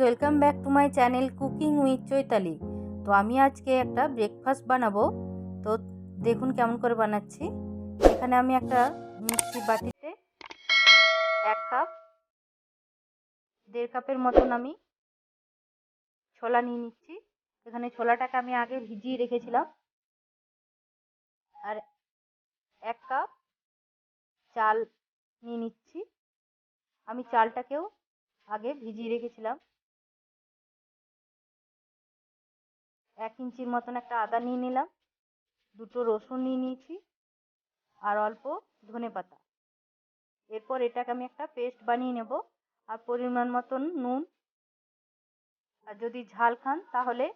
Welcome back to my channel cooking with Chaitali. তো আমি আজকে একটা ব্রেকফাস্ট বানাবো। তো দেখুন কেমন করে বানাচ্ছি। এখানে আমি একটা মিক্সির বাটিতে 1 কাপ 1.5 কাপের মতন আমি ছোলা নিয়ে নিচ্ছি। এখানে ছোলাটাকে আমি আগে ভিজিয়ে রেখেছিলাম। আর 1 কাপ চাল নিয়ে নিচ্ছি। আমি চালটাকেও আগে ভিজিয়ে রেখেছিলাম। 1 ইঞ্চির মতন একটা আদা নিয়ে নিলাম, 2টো রসুন নিয়ে নিয়েছি, আর অল্প ধনেপাতা। এরপর এটাকে আমি একটা পেস্ট বানিয়ে নেব। আর পরিমাণ মতন নুন, আর যদি ঝাল খান তাহলে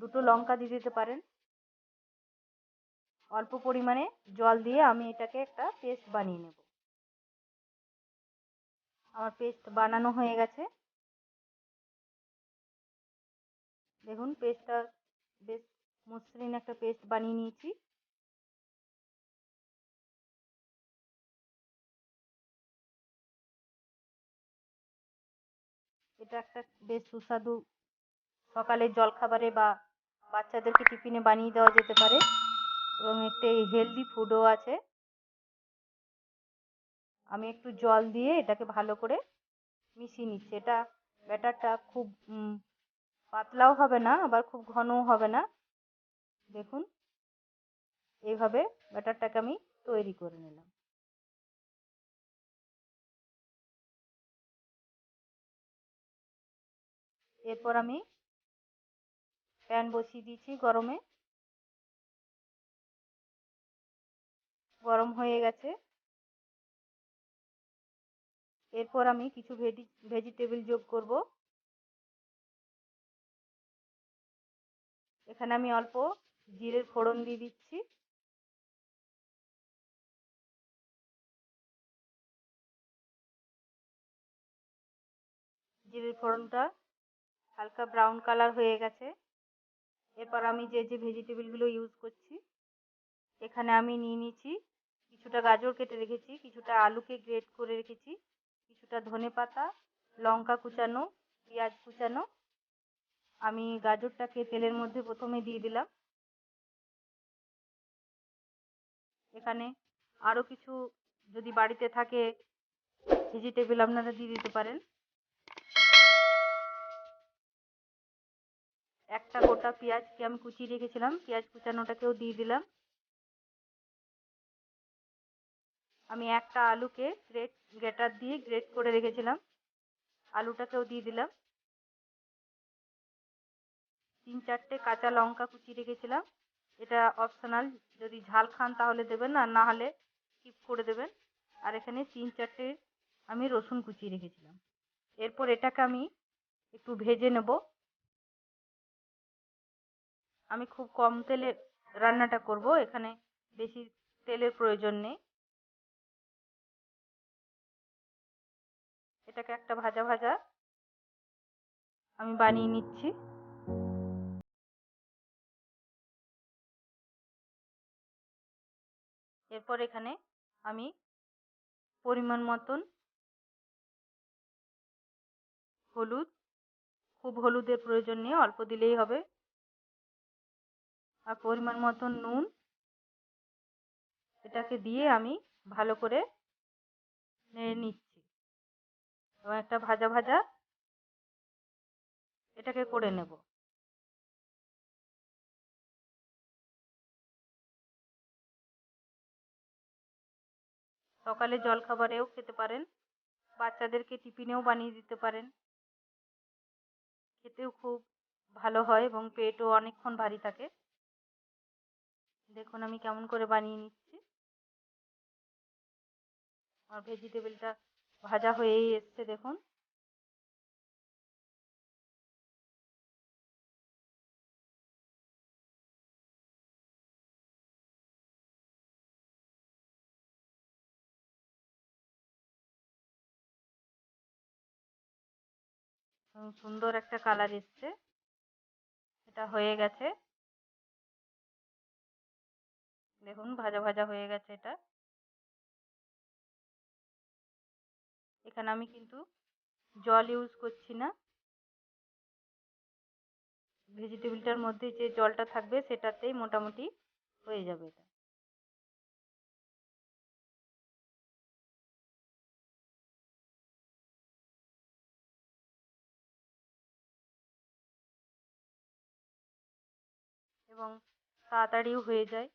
2টো লঙ্কা দিয়ে দিতে পারেন। অল্প পরিমাণে জল দিয়ে আমি এটাকে একটা পেস্ট বানিয়ে নেব। আমার পেস্ট বানানো হয়ে গেছে। দেখুন পেস্টটা বেশ মসৃণ একটা পেস্ট বানিয়ে নিয়েছি। এটা একটা বেশ সুস্বাদু সকালের জলখাবারে বা বাচ্চাদেরকে টিফিনে বানিয়ে দেওয়া যেতে পারে, এবং একটা হেলদি ফুডও আছে। আমি একটু জল দিয়ে এটাকে ভালো করে মিশিয়ে নিচ্ছি। এটা ব্যাটারটা খুব পাতলাও হবে না, আবার খুব ঘনও হবে না। দেখুন এইভাবে ব্যাটারটাকে আমি তৈরি করে নিলাম। এরপর আমি প্যান বসিয়ে দিয়েছি গরমে। গরম হয়ে গেছে। এরপর আমি কিছু ভেজিটেবল যোগ করব। এখানে আমি অল্প জিরের ফোড়ন দিয়ে দিচ্ছি। জিরের ফোড়নটা হালকা ব্রাউন কালার হয়ে গেছে। এরপর আমি যে ভেজিটেবলগুলো ইউজ করছি, এখানে আমি নিয়ে নিয়েছি কিছুটা গাজর কেটে রেখেছি, কিছুটা আলুকে গ্রেট করে রেখেছি, কিছুটা ধনেপাতা, লঙ্কা কুচানো, পেঁয়াজ কুচানো। আমি গাজরটাকে তেলের মধ্যে প্রথমে দিয়ে দিলাম। এখানে আরও কিছু যদি বাড়িতে থাকে ভেজিটেবল আপনারা দিয়ে দিতে পারেন। একটা গোটা পেঁয়াজকে আমি কুচিয়ে রেখেছিলাম, পেঁয়াজ কুচানোটাকেও দিয়ে দিলাম। আমি একটা আলুকে গ্রেটার দিয়ে গ্রেট করে রেখেছিলাম, আলুটাকেও দিয়ে দিলাম। 3-4টে কাঁচা লঙ্কা কুচিয়ে রেখেছিলাম। এটা অপশনাল, যদি ঝাল খান তাহলে দেবেন, আর না হলে স্কিপ করে দেবেন। আর এখানে 3-4টে আমি রসুন কুচিয়ে রেখেছিলাম। এরপর এটাকে আমি একটু ভেজে নেব। আমি খুব কম তেলে রান্নাটা করব, এখানে বেশি তেলের প্রয়োজন নেই। এটাকে একটা ভাজা ভাজা আমি বানিয়ে নিচ্ছি। এরপর এখানে আমি পরিমাণ মতন হলুদ, খুব হলুদের প্রয়োজন নেই, অল্প দিলেই হবে। আর পরিমাণ মতন নুন, এটাকে দিয়ে আমি ভালো করে নেড়ে নিচ্ছি এবং একটা ভাজা ভাজা এটাকে করে নেব। সকালে জলখাবারেও খেতে পারেন, বাচ্চাদেরকে টিফিনেও বানিয়ে দিতে পারেন। খেতেও খুব ভালো হয় এবং পেটও অনেকক্ষণ ভারী থাকে। দেখুন আমি কেমন করে বানিয়ে নিচ্ছি। আর ভেজিটেবলটা ভাজা হয়েই এসছে দেখুন। সুন্দর একটা কালার এসছে। এটা হয়ে গেছে। দেখুন ভাজা ভাজা হয়ে গেছে এটা। এখানে আমি কিন্তু জল ইউজ করছি না। ভেজিটেবিলটার মধ্যে যে জলটা থাকবে সেটাতেই মোটামুটি হয়ে যাবে এটা। এবং তাড়াতাড়িও হয়ে যায়।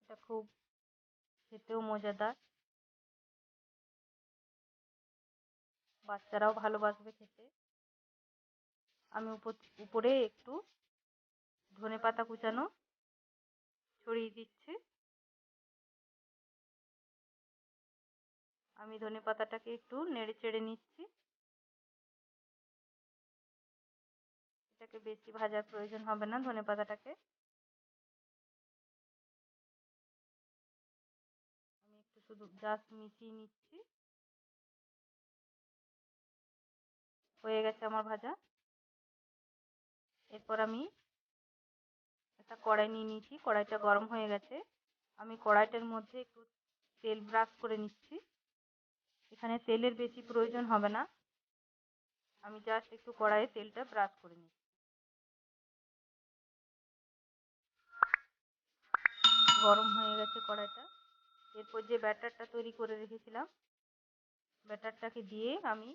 এটা খুব খেতেও মজাদার, বাচ্চারাও ভালোবাসবে খেতে। আমি উপরে একটু ধনেপাতা কুচানো ছড়িয়ে দিচ্ছি। আমি ধনেপাতাটাকে একটু নেড়ে চেড়ে নিচ্ছি। এটাকে বেশি ভাজার প্রয়োজন হবে না ধনেপাতাটাকে। আমি একটু শুধু জাস্ট মিশিয়ে নিচ্ছি। হয়ে গেছে আমার ভাজা। এরপর আমি একটা কড়াই নিয়ে নিয়েছি, কড়াইটা গরম হয়ে গেছে। আমি কড়াইটার মধ্যে একটু তেল ব্রাশ করে নিচ্ছি। এখানে তেলের বেশি প্রয়োজন হবে না, আমি জাস্ট একটু কড়াইয়ে তেলটা ব্রাশ করে নিচ্ছি। গরম হয়ে গেছে কড়াইটা। এরপর যে ব্যাটারটা তৈরি করে রেখেছিলাম, ব্যাটারটাকে দিয়ে আমি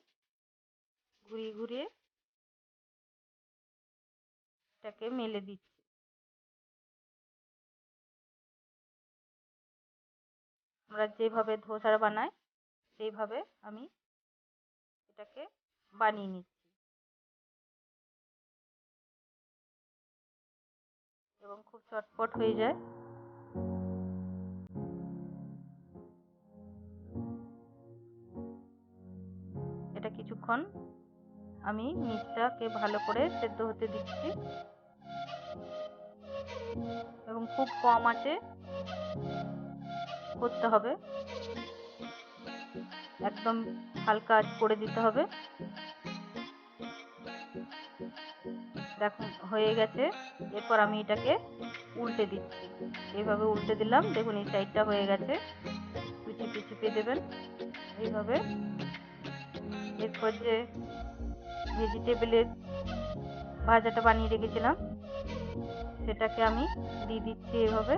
ঘুরিয়ে ঘুরিয়ে এটাকে মেলে দিচ্ছি। আমরা যেভাবে ধোসা বানাই সেইভাবে আমি এটাকে বানিয়ে নিচ্ছি এবং খুব চটপট হয়ে যায়। এটা কিছুক্ষণ আমি নিচটাকে ভালো করে সেদ্ধ হতে দিচ্ছি এবং খুব কম আঁচে করতে হবে, একদম হালকা আঁচ করে দিতে হবে। দেখুন হয়ে গেছে। এরপর আমি এটাকে উল্টে দিচ্ছি। এইভাবে উল্টে দিলাম, দেখুন এই সাইডটা হয়ে গেছে। চিপে চিপে দেবেন এইভাবে। এরপর যে ভেজিটেবলের ভাজাটা বানিয়ে রেখেছিলাম সেটাকে আমি দিয়ে দিচ্ছি এভাবে।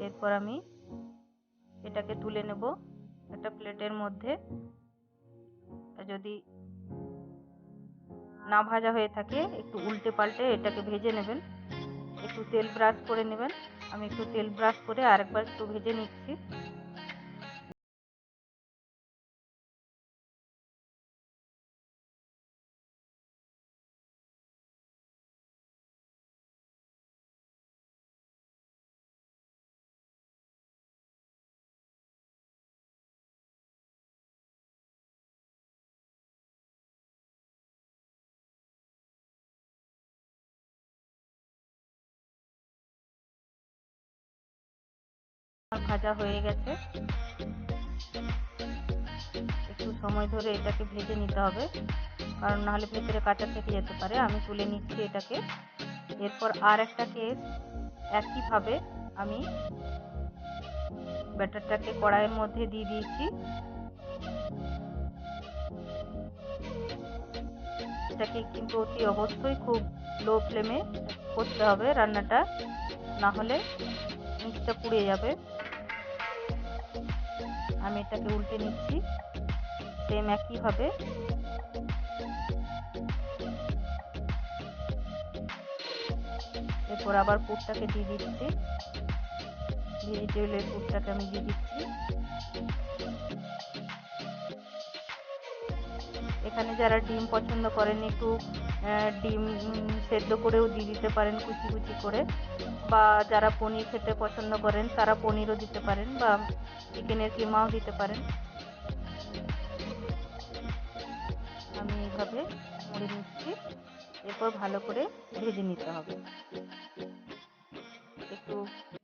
এরপর আমি এটাকে তুলে নেব একটা প্লেটের মধ্যে। যদি না ভাজা হয়ে থাকে একটু উল্টে পাল্টে এটাকে ভেজে নেবেন, একটু তেল ব্রাশ করে নেবেন। আমি একটু তেল ব্রাশ করে আরেকবার একটু ভেজে নিচ্ছি। ভাজা হয়ে গেছে। একটু সময় ধরে এটাকে ভেজে নিতে হবে, কারণ নাহলে ভেতরে কাঁচা থেকে যেতে পারে। আমি তুলে নিচ্ছি এটাকে। এরপর আর একটা কেস একইভাবে আমি ব্যাটারটাকে কড়াইয়ের মধ্যে দিয়ে দিয়েছি। এটাকে কিন্তু অতি অবশ্যই খুব লো ফ্লেমে করতে হবে রান্নাটা, না হলে নিচটা পুড়ে যাবে। আমি এটাকে উল্টে নিচ্ছি সেম একইভাবে। এরপর আবার পুরটাকে দিয়ে দিচ্ছি, ভেজিটেবলের পুরটাকে আমি দিয়ে দিচ্ছি। এখানে যারা ডিম পছন্দ করেন একটু ডিম সেদ্ধ করেও দিয়ে দিতে পারেন কুচি কুচি করে, বা যারা পনির খেতে পছন্দ করেন তারা পনিরও দিতে পারেন বা চিকেনের কিমাও দিতে পারেন। আমি এইভাবে মুড়ে নিচ্ছি, এরপর ভালো করে ভেজে নিতে হবে। একটু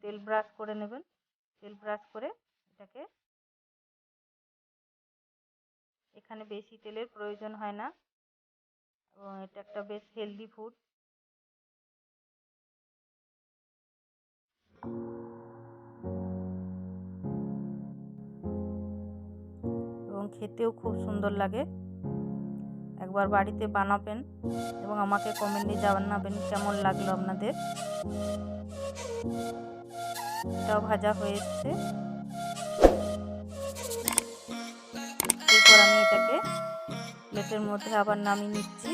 তেল ব্রাশ করে নেবেন, তেল ব্রাশ করে এটাকে, এখানে বেশি তেলের প্রয়োজন হয় না এবং এটা একটা বেশ হেলদি ফুড। এবং খেতেও খুব সুন্দর লাগে। একবার বাড়িতে বানাবেন এবং আমাকে কমেন্টে জানাবেন কেমন লাগলো আপনাদের। এটাও ভাজা হয়ে এসছে, এরপর আমি এটাকে প্লেটের মধ্যে আবার নামিয়ে নিচ্ছি।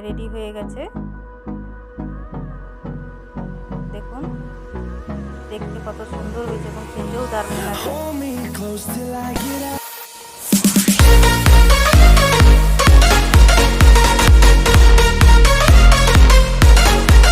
রেডি হয়ে গেছে, দেখুন দেখতে কত সুন্দর হয়েছে এবং খেতেও দারুণ লাগে।